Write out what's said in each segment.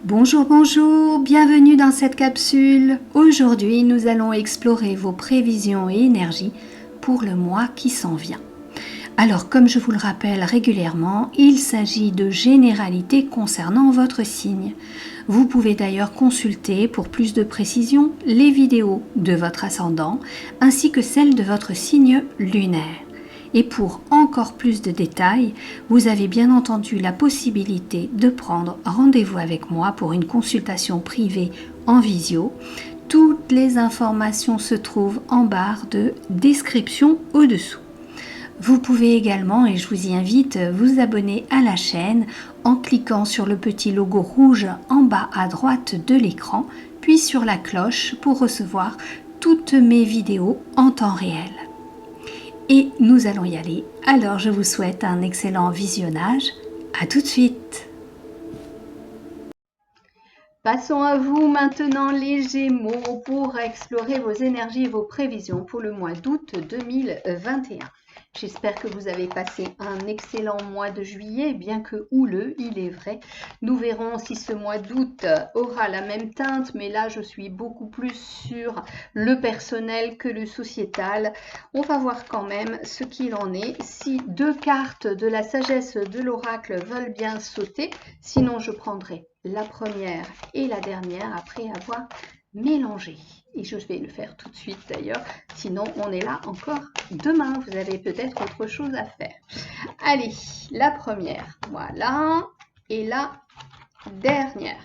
Bonjour, bonjour, bienvenue dans cette capsule. Aujourd'hui, nous allons explorer vos prévisions et énergies pour le mois qui s'en vient. Alors, comme je vous le rappelle régulièrement, il s'agit de généralités concernant votre signe. Vous pouvez d'ailleurs consulter pour plus de précision les vidéos de votre ascendant ainsi que celles de votre signe lunaire. Et pour encore plus de détails, vous avez bien entendu la possibilité de prendre rendez-vous avec moi pour une consultation privée en visio. Toutes les informations se trouvent en barre de description au-dessous. Vous pouvez également, et je vous y invite, vous abonner à la chaîne en cliquant sur le petit logo rouge en bas à droite de l'écran, puis sur la cloche pour recevoir toutes mes vidéos en temps réel. Et nous allons y aller. Alors je vous souhaite un excellent visionnage. À tout de suite. Passons à vous maintenant les Gémeaux pour explorer vos énergies et vos prévisions pour le mois d'août 2021. J'espère que vous avez passé un excellent mois de juillet, bien que houleux, il est vrai. Nous verrons si ce mois d'août aura la même teinte, mais là je suis beaucoup plus sur le personnel que le sociétal. On va voir quand même ce qu'il en est. Si deux cartes de la sagesse de l'oracle veulent bien sauter, sinon je prendrai la première et la dernière après avoir mélangé. Et je vais le faire tout de suite d'ailleurs, sinon on est là encore demain, vous avez peut-être autre chose à faire. Allez, la première, voilà, et la dernière.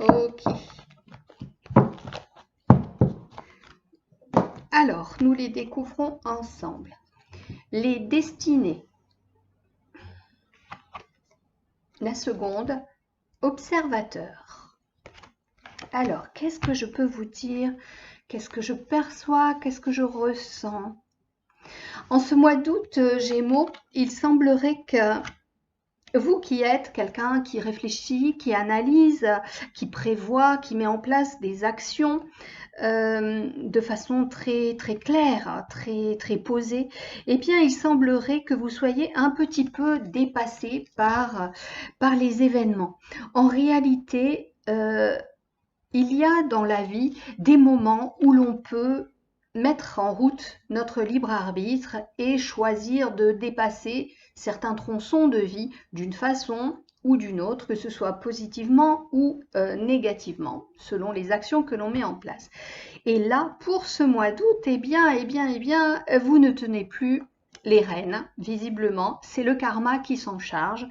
Ok. Alors, nous les découvrons ensemble. Les destinées. La seconde, observateur. Alors, qu'est-ce que je peux vous dire? Qu'est-ce que je perçois? Qu'est-ce que je ressens? En ce mois d'août, Gémeaux, il semblerait que vous qui êtes quelqu'un qui réfléchit, qui analyse, qui prévoit, qui met en place des actions de façon très claire, très posée, eh bien il semblerait que vous soyez un petit peu dépassé par les événements. En réalité, il y a dans la vie des moments où l'on peut mettre en route notre libre arbitre et choisir de dépasser certains tronçons de vie d'une façon ou d'une autre, que ce soit positivement ou négativement, selon les actions que l'on met en place. Et là, pour ce mois d'août, eh bien, vous ne tenez plus les rênes, visiblement, c'est le karma qui s'en charge.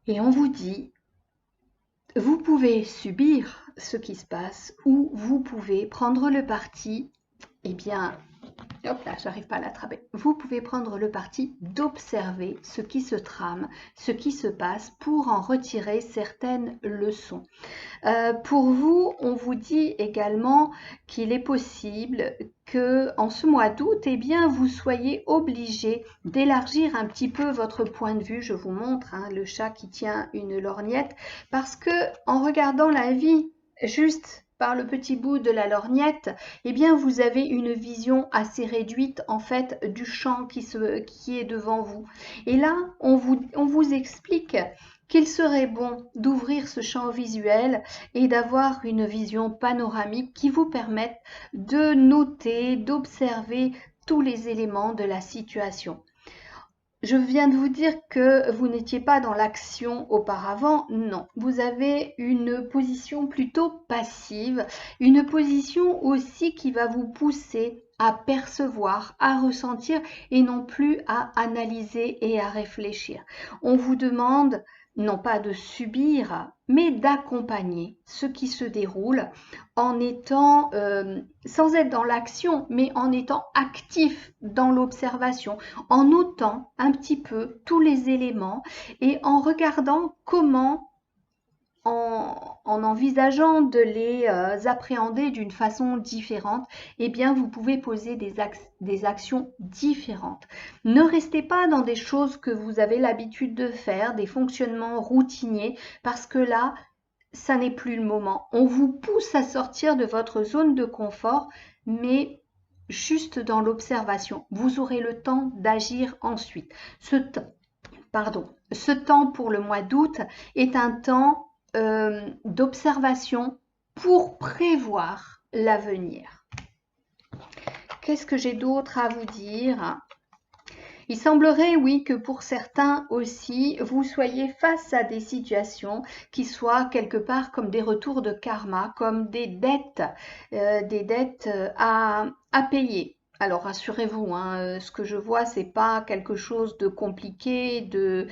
Et on vous dit, vous pouvez subir ce qui se passe ou vous pouvez prendre le parti, eh bien, hop là, j'arrive pas à l'attraper. Vous pouvez prendre le parti d'observer ce qui se trame, ce qui se passe pour en retirer certaines leçons. Pour vous, on vous dit également qu'il est possible que en ce mois d'août, eh bien, vous soyez obligé d'élargir un petit peu votre point de vue. Je vous montre le chat qui tient une lorgnette, parce que en regardant la vie juste par le petit bout de la lorgnette, eh bien, vous avez une vision assez réduite en fait du champ qui est devant vous. Et là, on vous explique qu'il serait bon d'ouvrir ce champ visuel et d'avoir une vision panoramique qui vous permette de noter, d'observer tous les éléments de la situation. Je viens de vous dire que vous n'étiez pas dans l'action auparavant. Non, vous avez une position plutôt passive, une position aussi qui va vous pousser à percevoir, à ressentir et non plus à analyser et à réfléchir. On vous demande non pas de subir, mais d'accompagner ce qui se déroule en étant, sans être dans l'action, mais en étant actif dans l'observation, en notant un petit peu tous les éléments et en regardant comment, en envisageant de les appréhender d'une façon différente, eh bien vous pouvez poser des actions différentes. Ne restez pas dans des choses que vous avez l'habitude de faire, des fonctionnements routiniers, parce que là, ça n'est plus le moment. On vous pousse à sortir de votre zone de confort, mais juste dans l'observation. Vous aurez le temps d'agir ensuite. Ce temps pour le mois d'août est un temps d'observation pour prévoir l'avenir. Qu'est-ce que j'ai d'autre à vous dire? Il semblerait, oui, que pour certains aussi, vous soyez face à des situations qui soient quelque part comme des retours de karma, comme des dettes à payer. Alors rassurez-vous, hein, ce que je vois, c'est pas quelque chose de compliqué, de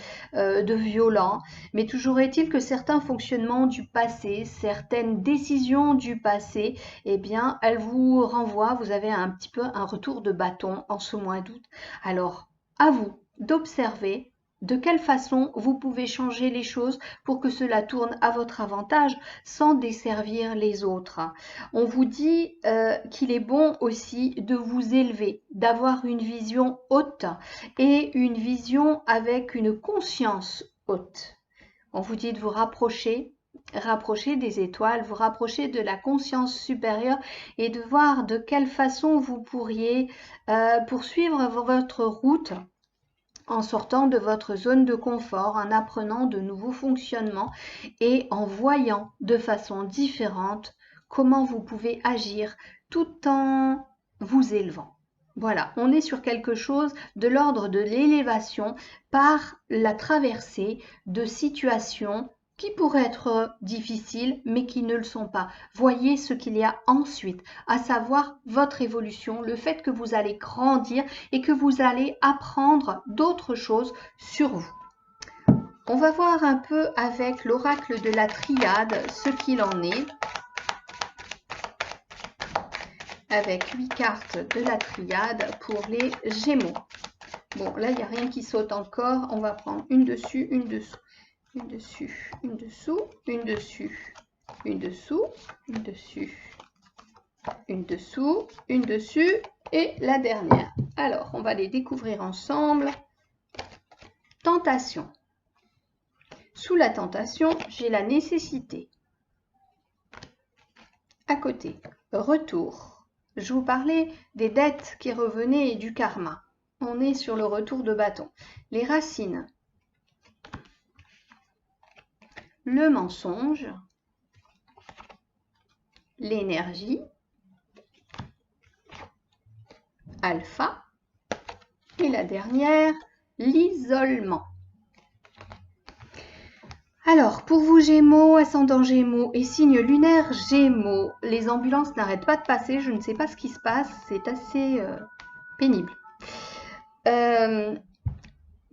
violent, mais toujours est-il que certains fonctionnements du passé, certaines décisions du passé, eh bien, elles vous renvoient, vous avez un petit peu un retour de bâton en ce mois d'août. Alors, à vous d'observer de quelle façon vous pouvez changer les choses pour que cela tourne à votre avantage sans desservir les autres. On vous dit qu'il est bon aussi de vous élever, d'avoir une vision haute et une vision avec une conscience haute. On vous dit de vous rapprocher des étoiles, vous rapprocher de la conscience supérieure et de voir de quelle façon vous pourriez poursuivre votre route en sortant de votre zone de confort, en apprenant de nouveaux fonctionnements et en voyant de façon différente comment vous pouvez agir tout en vous élevant. Voilà, on est sur quelque chose de l'ordre de l'élévation par la traversée de situations qui pourraient être difficiles, mais qui ne le sont pas. Voyez ce qu'il y a ensuite, à savoir votre évolution, le fait que vous allez grandir et que vous allez apprendre d'autres choses sur vous. On va voir un peu avec l'oracle de la triade ce qu'il en est. Avec 8 cartes de la triade pour les Gémeaux. Bon, là, il n'y a rien qui saute encore. On va prendre une dessus, une dessous. Une dessus, une dessous, une dessus, une dessous, une dessus, une dessous, une dessus et la dernière. Alors, on va les découvrir ensemble. Tentation. Sous la tentation, j'ai la nécessité. À côté, retour. Je vous parlais des dettes qui revenaient et du karma. On est sur le retour de bâton. Les racines. Le mensonge. L'énergie. Alpha. Et la dernière, l'isolement. Alors, pour vous Gémeaux, ascendant Gémeaux et signe lunaire Gémeaux, les ambulances n'arrêtent pas de passer, je ne sais pas ce qui se passe, c'est assez pénible.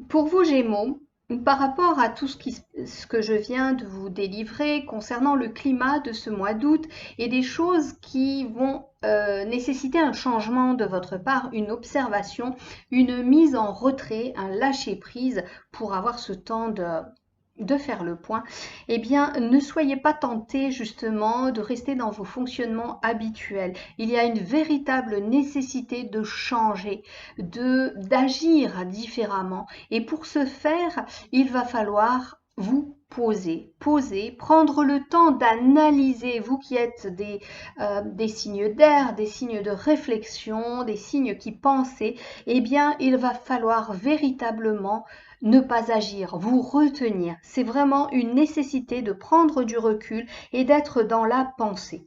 Pour vous Gémeaux, par rapport à tout ce que je viens de vous délivrer concernant le climat de ce mois d'août et des choses qui vont nécessiter un changement de votre part, une observation, une mise en retrait, un lâcher-prise pour avoir ce temps de faire le point, eh bien, ne soyez pas tentés justement de rester dans vos fonctionnements habituels. Il y a une véritable nécessité de changer, d'agir différemment. Et pour ce faire, il va falloir vous poser, prendre le temps d'analyser, vous qui êtes des signes d'air, des signes de réflexion, des signes qui pensez, eh bien, il va falloir véritablement ne pas agir, vous retenir. C'est vraiment une nécessité de prendre du recul et d'être dans la pensée.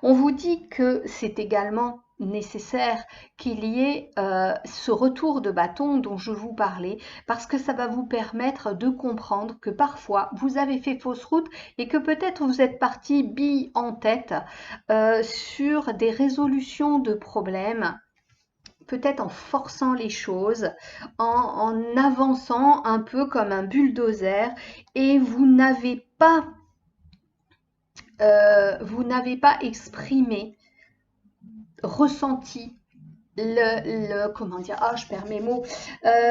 On vous dit que c'est également nécessaire qu'il y ait ce retour de bâton dont je vous parlais, parce que ça va vous permettre de comprendre que parfois vous avez fait fausse route et que peut-être vous êtes parti bille en tête sur des résolutions de problèmes, peut-être en forçant les choses, en avançant un peu comme un bulldozer, et vous n'avez pas exprimé, ressenti comment dire, je perds mes mots,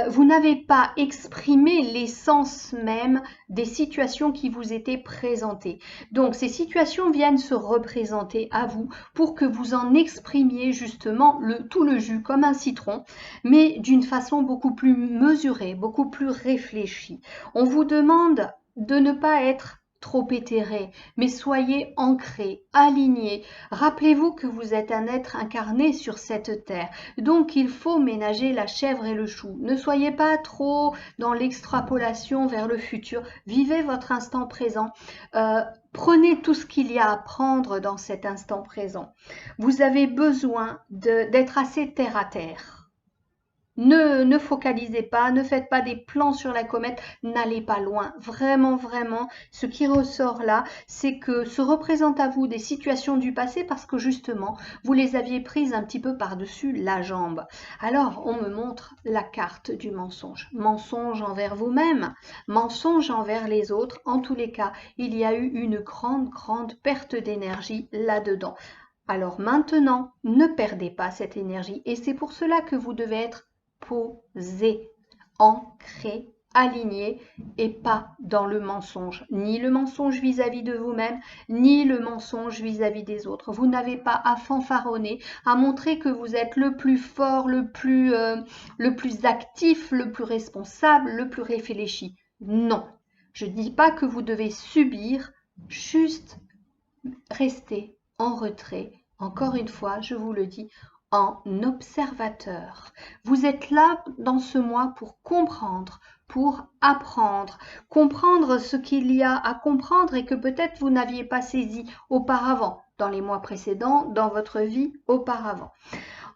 vous n'avez pas exprimé l'essence même des situations qui vous étaient présentées. Donc ces situations viennent se représenter à vous pour que vous en exprimiez justement tout le jus comme un citron, mais d'une façon beaucoup plus mesurée, beaucoup plus réfléchie. On vous demande de ne pas être trop éthéré, mais soyez ancrés, alignés. Rappelez-vous que vous êtes un être incarné sur cette terre. Donc, il faut ménager la chèvre et le chou. Ne soyez pas trop dans l'extrapolation vers le futur. Vivez votre instant présent. Prenez tout ce qu'il y a à prendre dans cet instant présent. Vous avez besoin d'être assez terre à terre. Ne focalisez pas, ne faites pas des plans sur la comète, n'allez pas loin. Vraiment, vraiment, ce qui ressort là, c'est que se représentent à vous des situations du passé parce que justement, vous les aviez prises un petit peu par-dessus la jambe. Alors, on me montre la carte du mensonge. Mensonge envers vous-même, mensonge envers les autres. En tous les cas, il y a eu une grande, grande perte d'énergie là-dedans. Alors maintenant, ne perdez pas cette énergie et c'est pour cela que vous devez être posé, ancré, aligné et pas dans le mensonge. Ni le mensonge vis-à-vis de vous-même, ni le mensonge vis-à-vis des autres. Vous n'avez pas à fanfaronner, à montrer que vous êtes le plus fort, le plus actif, le plus responsable, le plus réfléchi. Non, je ne dis pas que vous devez subir, juste rester en retrait. Encore une fois, je vous le dis, en observateur. Vous êtes là dans ce mois pour comprendre, pour apprendre, comprendre ce qu'il y a à comprendre et que peut-être vous n'aviez pas saisi auparavant, dans les mois précédents, dans votre vie auparavant.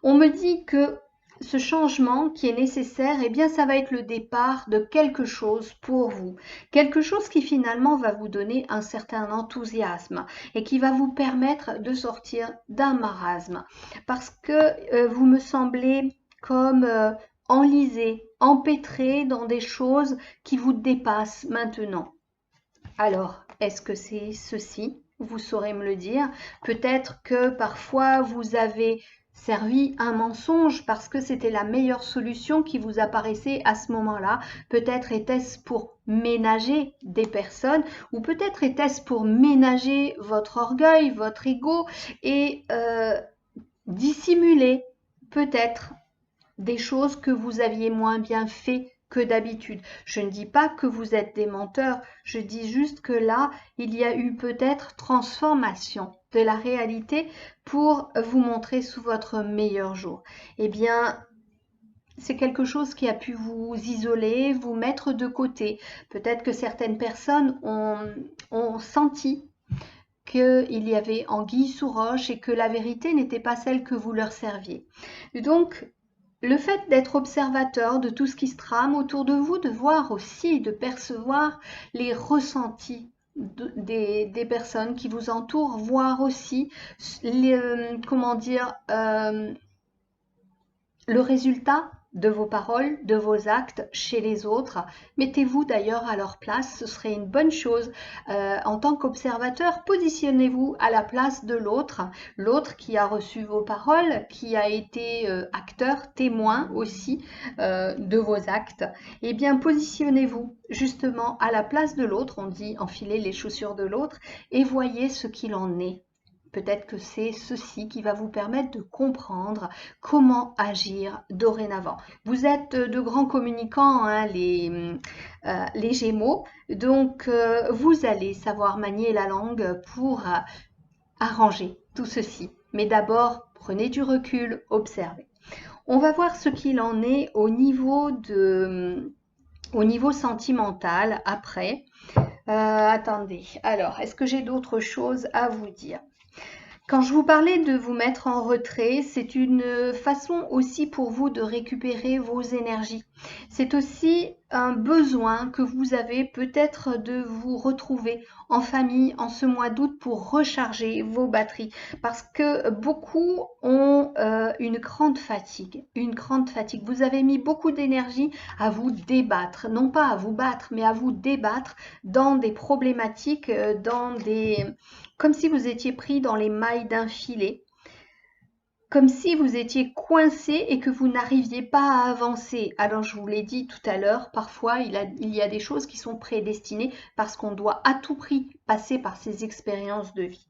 On me dit que ce changement qui est nécessaire, eh bien, ça va être le départ de quelque chose pour vous. Quelque chose qui finalement va vous donner un certain enthousiasme et qui va vous permettre de sortir d'un marasme. Parce que vous me semblez comme enlisé, empêtré dans des choses qui vous dépassent maintenant. Alors, est-ce que c'est ceci? Vous saurez me le dire. Peut-être que parfois vous avez servi un mensonge parce que c'était la meilleure solution qui vous apparaissait à ce moment-là. Peut-être était-ce pour ménager des personnes ou peut-être était-ce pour ménager votre orgueil, votre ego et dissimuler peut-être des choses que vous aviez moins bien fait que d'habitude. Je ne dis pas que vous êtes des menteurs, je dis juste que là, il y a eu peut-être transformation de la réalité pour vous montrer sous votre meilleur jour. Eh bien, c'est quelque chose qui a pu vous isoler, vous mettre de côté. Peut-être que certaines personnes ont senti qu'il y avait anguille sous roche et que la vérité n'était pas celle que vous leur serviez. Donc, le fait d'être observateur de tout ce qui se trame autour de vous, de voir aussi, de percevoir les ressentis des personnes qui vous entourent, voir aussi le résultat de vos paroles, de vos actes chez les autres. Mettez-vous d'ailleurs à leur place, ce serait une bonne chose. En tant qu'observateur, positionnez-vous à la place de l'autre, l'autre qui a reçu vos paroles, qui a été acteur, témoin aussi de vos actes. Eh bien, positionnez-vous justement à la place de l'autre, on dit enfiler les chaussures de l'autre, et voyez ce qu'il en est. Peut-être que c'est ceci qui va vous permettre de comprendre comment agir dorénavant. Vous êtes de grands communicants, hein, les Gémeaux, donc vous allez savoir manier la langue pour arranger tout ceci. Mais d'abord, prenez du recul, observez. On va voir ce qu'il en est au niveau sentimental après. Attendez, alors, est-ce que j'ai d'autres choses à vous dire ? Quand je vous parlais de vous mettre en retrait, c'est une façon aussi pour vous de récupérer vos énergies. C'est aussi un besoin que vous avez peut-être de vous retrouver en famille en ce mois d'août pour recharger vos batteries. Parce que beaucoup ont une grande fatigue. Vous avez mis beaucoup d'énergie à vous débattre. Non pas à vous battre, mais à vous débattre dans des problématiques, comme si vous étiez pris dans les mailles d'un filet, comme si vous étiez coincé et que vous n'arriviez pas à avancer. Alors je vous l'ai dit tout à l'heure, parfois il y a des choses qui sont prédestinées parce qu'on doit à tout prix passer par ces expériences de vie.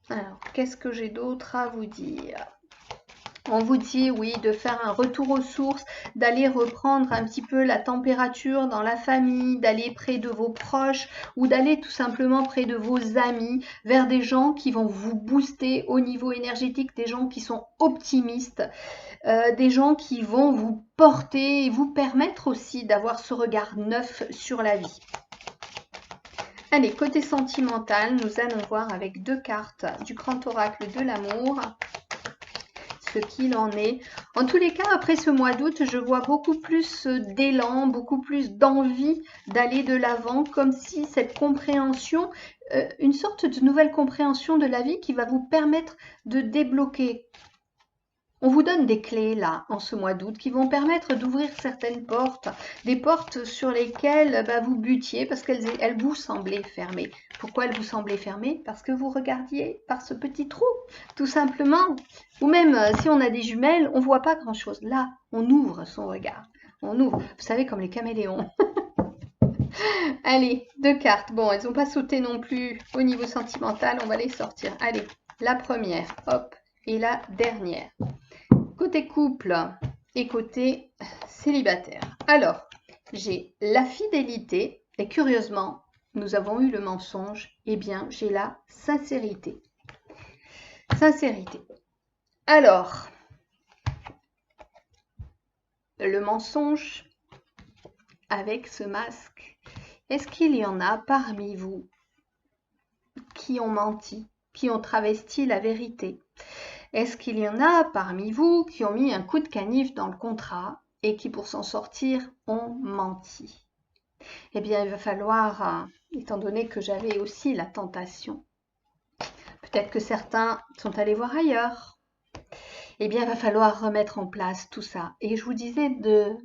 Alors, qu'est-ce que j'ai d'autre à vous dire ? On vous dit, oui, de faire un retour aux sources, d'aller reprendre un petit peu la température dans la famille, d'aller près de vos proches ou d'aller tout simplement près de vos amis, vers des gens qui vont vous booster au niveau énergétique, des gens qui sont optimistes, des gens qui vont vous porter et vous permettre aussi d'avoir ce regard neuf sur la vie. Allez, côté sentimental, nous allons voir avec 2 cartes du grand oracle de l'amour ce qu'il en est. En tous les cas, après ce mois d'août, je vois beaucoup plus d'élan, beaucoup plus d'envie d'aller de l'avant, comme si cette compréhension, une sorte de nouvelle compréhension de la vie qui va vous permettre de débloquer. On vous donne des clés là, en ce mois d'août, qui vont permettre d'ouvrir certaines portes, des portes sur lesquelles vous butiez parce qu'elles vous semblaient fermées. Pourquoi elles vous semblaient fermées? Parce que vous regardiez par ce petit trou, tout simplement. Ou même si on a des jumelles, on ne voit pas grand-chose. Là, on ouvre son regard. On ouvre, vous savez, comme les caméléons. Allez, 2 cartes. Bon, elles n'ont pas sauté non plus au niveau sentimental, on va les sortir. Allez, la première, hop, et la dernière. Côté couple et côté célibataire. Alors, j'ai la fidélité et curieusement, nous avons eu le mensonge. Eh bien, j'ai la sincérité. Sincérité. Alors, le mensonge avec ce masque, est-ce qu'il y en a parmi vous qui ont menti, qui ont travesti la vérité? Est-ce qu'il y en a parmi vous qui ont mis un coup de canif dans le contrat et qui, pour s'en sortir, ont menti? Eh bien, il va falloir, étant donné que j'avais aussi la tentation, peut-être que certains sont allés voir ailleurs, eh bien, il va falloir remettre en place tout ça. Et je vous disais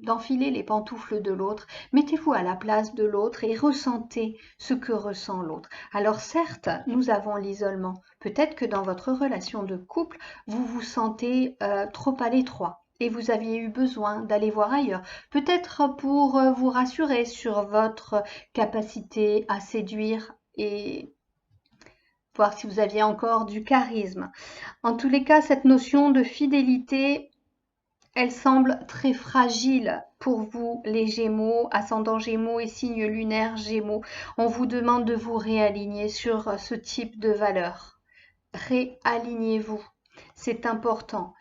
d'enfiler les pantoufles de l'autre. Mettez-vous à la place de l'autre et ressentez ce que ressent l'autre. Alors certes, nous avons l'isolement. Peut-être que dans votre relation de couple, vous vous sentez trop à l'étroit et vous aviez eu besoin d'aller voir ailleurs. Peut-être pour vous rassurer sur votre capacité à séduire et voir si vous aviez encore du charisme. En tous les cas, cette notion de fidélité, elle semble très fragile pour vous, les Gémeaux, ascendant Gémeaux et signe lunaire Gémeaux. On vous demande de vous réaligner sur ce type de valeur. Réalignez-vous. C'est important.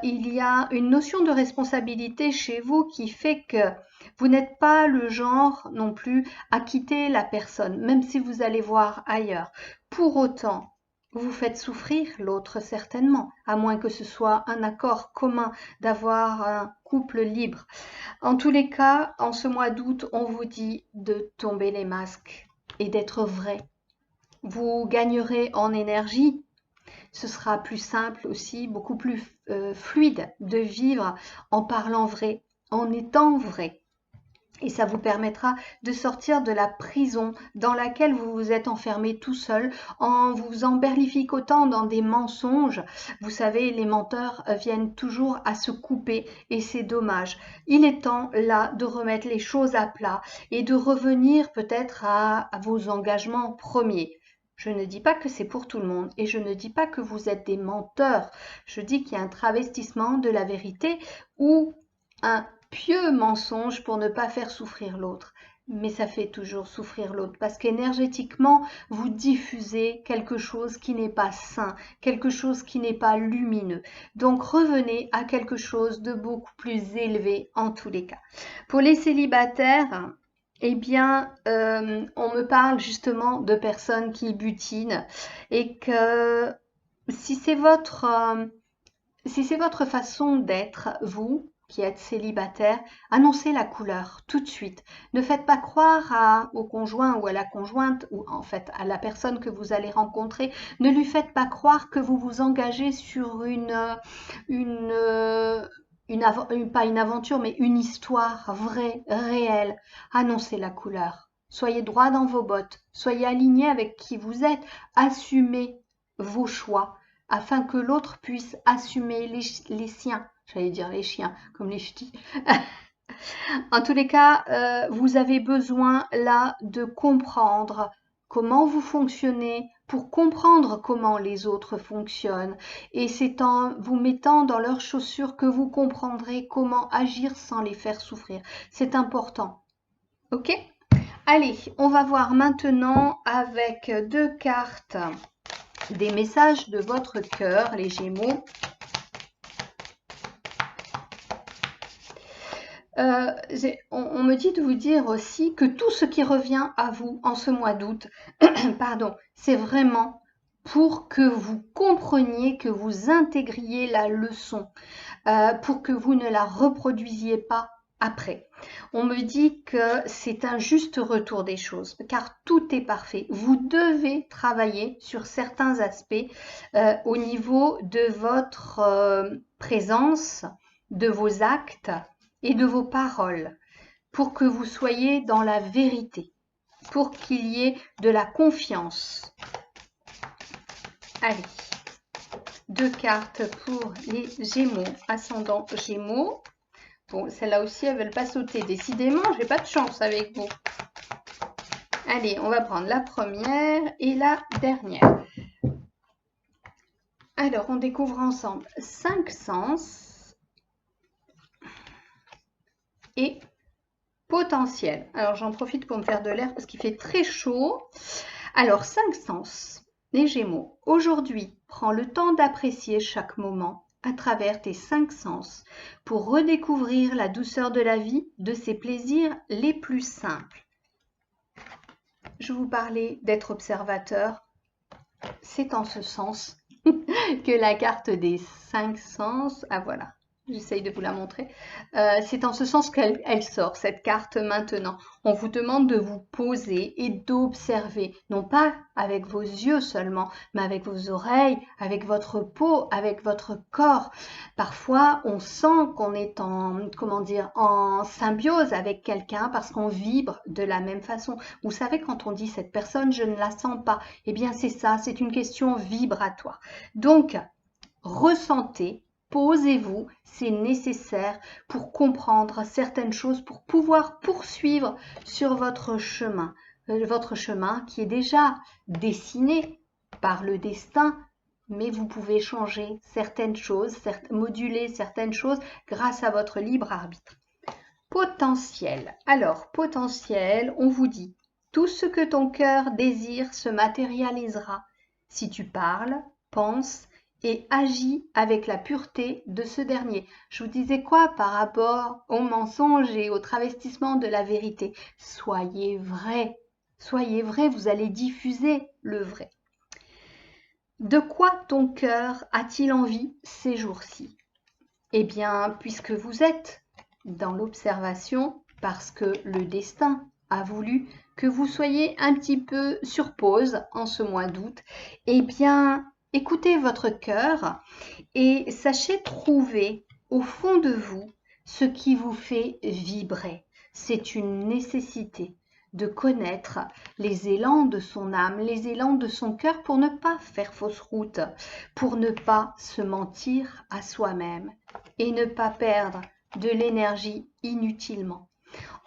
Il y a une notion de responsabilité chez vous qui fait que vous n'êtes pas le genre non plus à quitter la personne, même si vous allez voir ailleurs. Pour autant, vous faites souffrir l'autre certainement, à moins que ce soit un accord commun d'avoir un couple libre. En tous les cas, en ce mois d'août, on vous dit de tomber les masques et d'être vrai. Vous gagnerez en énergie. Ce sera plus simple aussi, beaucoup plus fluide de vivre en parlant vrai, en étant vrai. Et ça vous permettra de sortir de la prison dans laquelle vous vous êtes enfermé tout seul en vous emberlificotant dans des mensonges. Vous savez, les menteurs viennent toujours à se couper et c'est dommage. Il est temps là de remettre les choses à plat et de revenir peut-être à vos engagements premiers. Je ne dis pas que c'est pour tout le monde et je ne dis pas que vous êtes des menteurs. Je dis qu'il y a un travestissement de la vérité ou un pieux mensonge pour ne pas faire souffrir l'autre. Mais ça fait toujours souffrir l'autre parce qu'énergétiquement, vous diffusez quelque chose qui n'est pas sain, quelque chose qui n'est pas lumineux. Donc revenez à quelque chose de beaucoup plus élevé en tous les cas. Pour les célibataires, eh bien, on me parle justement de personnes qui butinent et que si c'est votre façon d'être, vous qui êtes célibataire, annoncez la couleur tout de suite. Ne faites pas croire au conjoint ou à la conjointe, ou en fait à la personne que vous allez rencontrer, ne lui faites pas croire que vous vous engagez sur pas une aventure, mais une histoire vraie, réelle. Annoncez la couleur. Soyez droit dans vos bottes. Soyez aligné avec qui vous êtes. Assumez vos choix afin que l'autre puisse assumer les siens. J'allais dire les chiens, comme les ch'tis. En tous les cas, vous avez besoin là de comprendre comment vous fonctionnez pour comprendre comment les autres fonctionnent. Et c'est en vous mettant dans leurs chaussures que vous comprendrez comment agir sans les faire souffrir. C'est important. Ok? Allez, on va voir maintenant avec 2 cartes des messages de votre cœur, les Gémeaux. On me dit de vous dire aussi que tout ce qui revient à vous en ce mois d'août, pardon, c'est vraiment pour que vous compreniez, que vous intégriez la leçon, pour que vous ne la reproduisiez pas après. On me dit que c'est un juste retour des choses, car tout est parfait. Vous devez travailler sur certains aspects au niveau de votre présence, de vos actes et de vos paroles, pour que vous soyez dans la vérité, pour qu'il y ait de la confiance. Allez, 2 cartes pour les Gémeaux, ascendant Gémeaux. Bon, celle-là aussi, elles ne veulent pas sauter. Décidément, j'ai pas de chance avec vous. Allez, on va prendre la première et la dernière. Alors, on découvre ensemble 5 sens et potentiel. Alors, j'en profite pour me faire de l'air parce qu'il fait très chaud. Alors, 5 sens, les Gémeaux. Aujourd'hui, prends le temps d'apprécier chaque moment à travers tes 5 sens pour redécouvrir la douceur de la vie, de ses plaisirs les plus simples. Je vous parlais d'être observateur. C'est en ce sens que la carte des 5 sens, ah voilà, j'essaye de vous la montrer, c'est en ce sens qu'elle sort, cette carte maintenant. On vous demande de vous poser et d'observer, non pas avec vos yeux seulement, mais avec vos oreilles, avec votre peau, avec votre corps. Parfois, on sent qu'on est en, comment dire, en symbiose avec quelqu'un parce qu'on vibre de la même façon. Vous savez, quand on dit cette personne, je ne la sens pas, eh bien c'est ça, c'est une question vibratoire. Donc, ressentez, posez-vous, c'est nécessaire pour comprendre certaines choses, pour pouvoir poursuivre sur votre chemin qui est déjà dessiné par le destin, mais vous pouvez changer certaines choses, moduler certaines choses grâce à votre libre arbitre. Potentiel. Alors, potentiel, on vous dit, tout ce que ton cœur désire se matérialisera si tu parles, penses et agis avec la pureté de ce dernier. Je vous disais quoi par rapport au mensonge et au travestissement de la vérité? Soyez vrai, vous allez diffuser le vrai. De quoi ton cœur a-t-il envie ces jours-ci? Eh bien, puisque vous êtes dans l'observation, parce que le destin a voulu que vous soyez un petit peu sur pause en ce mois d'août, eh bien, écoutez votre cœur et sachez trouver au fond de vous ce qui vous fait vibrer. C'est une nécessité de connaître les élans de son âme, les élans de son cœur pour ne pas faire fausse route, pour ne pas se mentir à soi-même et ne pas perdre de l'énergie inutilement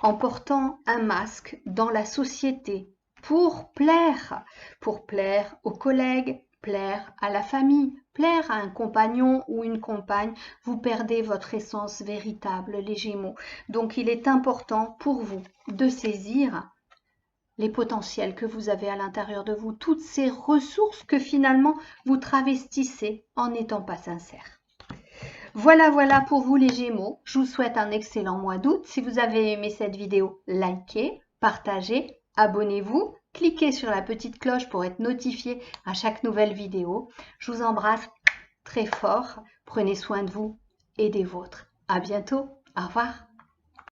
en portant un masque dans la société pour plaire aux collègues, plaire à la famille, plaire à un compagnon ou une compagne, vous perdez votre essence véritable, les Gémeaux. Donc il est important pour vous de saisir les potentiels que vous avez à l'intérieur de vous, toutes ces ressources que finalement vous travestissez en n'étant pas sincère. Voilà pour vous les Gémeaux. Je vous souhaite un excellent mois d'août. Si vous avez aimé cette vidéo, likez, partagez, abonnez-vous, cliquez sur la petite cloche pour être notifié à chaque nouvelle vidéo. Je vous embrasse très fort. Prenez soin de vous et des vôtres. À bientôt. Au revoir.